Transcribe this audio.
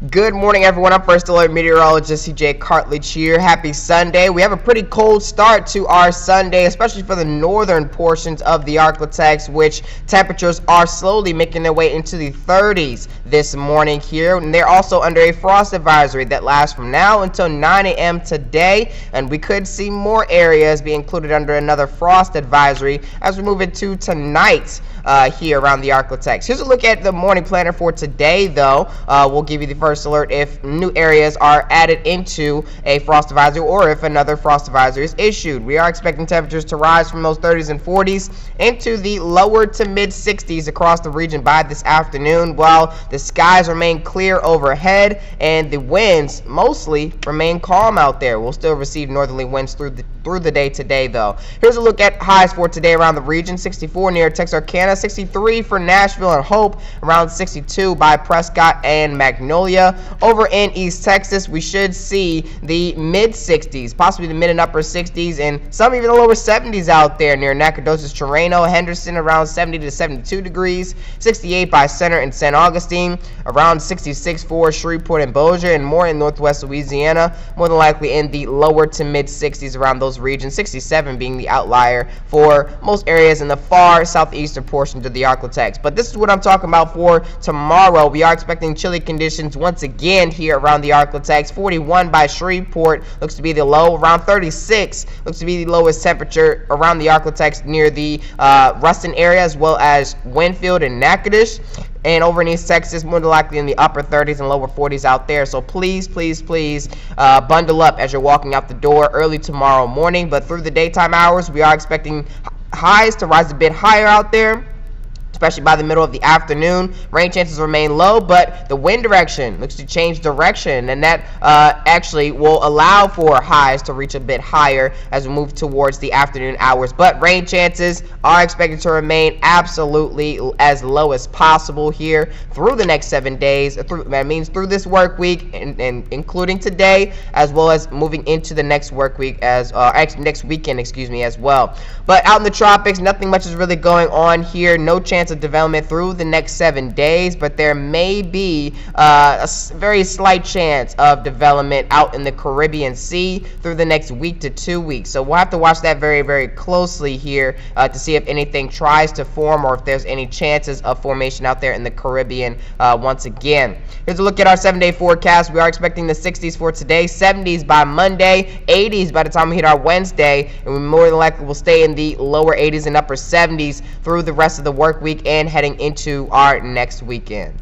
Good morning, everyone. I'm First Alert Meteorologist CJ Cartledge here. Happy Sunday. We have a pretty cold start to our Sunday, especially for the northern portions of the Arklatex, which temperatures are slowly making their way into the 30s this morning here. And they're also under a frost advisory that lasts from now until 9 a.m. today. And we could see more areas be included under another frost advisory as we move into tonight here around the Arklatex. Here's a look at the morning planner for today, though. We'll give you the first alert if new areas are added into a frost advisory or if another frost advisory is issued. We are expecting temperatures to rise from those 30s and 40s into the lower to mid 60s across the region by this afternoon, while the skies remain clear overhead and the winds mostly remain calm out there. We'll still receive northerly winds through the day today, though. Here's a look at highs for today around the region. 64 near Texarkana, 63 for Nashville and Hope, around 62 by Prescott and Magnolia. Over in East Texas, we should see the mid 60s, possibly the mid and upper 60s, and some even the lower 70s out there near Nacogdoches, Chirano, Henderson, around 70 to 72 degrees, 68 by Center and St. Augustine, around 66 for Shreveport and Bossier, and more in northwest Louisiana, more than likely in the lower to mid 60s around those regions, 67 being the outlier for most areas in the far southeastern portions of the Arklatex. But this is what I'm talking about for tomorrow. We are expecting chilly conditions once again here around the Arklatex. 41 by Shreveport looks to be the low. Around 36 looks to be the lowest temperature around the Arklatex near the Ruston area, as well as Winfield and Natchitoches. And over in East Texas, more than likely in the upper 30s and lower 40s out there. So please bundle up as you're walking out the door early tomorrow morning. But through the daytime hours, we are expecting highs to rise a bit higher out there, especially by the middle of the afternoon. Rain chances remain low, but the wind direction looks to change direction, and that actually will allow for highs to reach a bit higher as we move towards the afternoon hours. But rain chances are expected to remain absolutely as low as possible here through the next 7 days. That means through this work week, and including today, as well as moving into the next work week next weekend, as well. But out in the tropics, nothing much is really going on here. No chance of development through the next 7 days, but there may be a very slight chance of development out in the Caribbean Sea through the next week to 2 weeks. So we'll have to watch that very closely here to see if anything tries to form or if there's any chances of formation out there in the Caribbean once again. Here's a look at our 7-day forecast. We are expecting the 60s for today, 70s by Monday, 80s by the time we hit our Wednesday, and we more than likely will stay in the lower 80s and upper 70s through the rest of the work week and heading into our next weekend.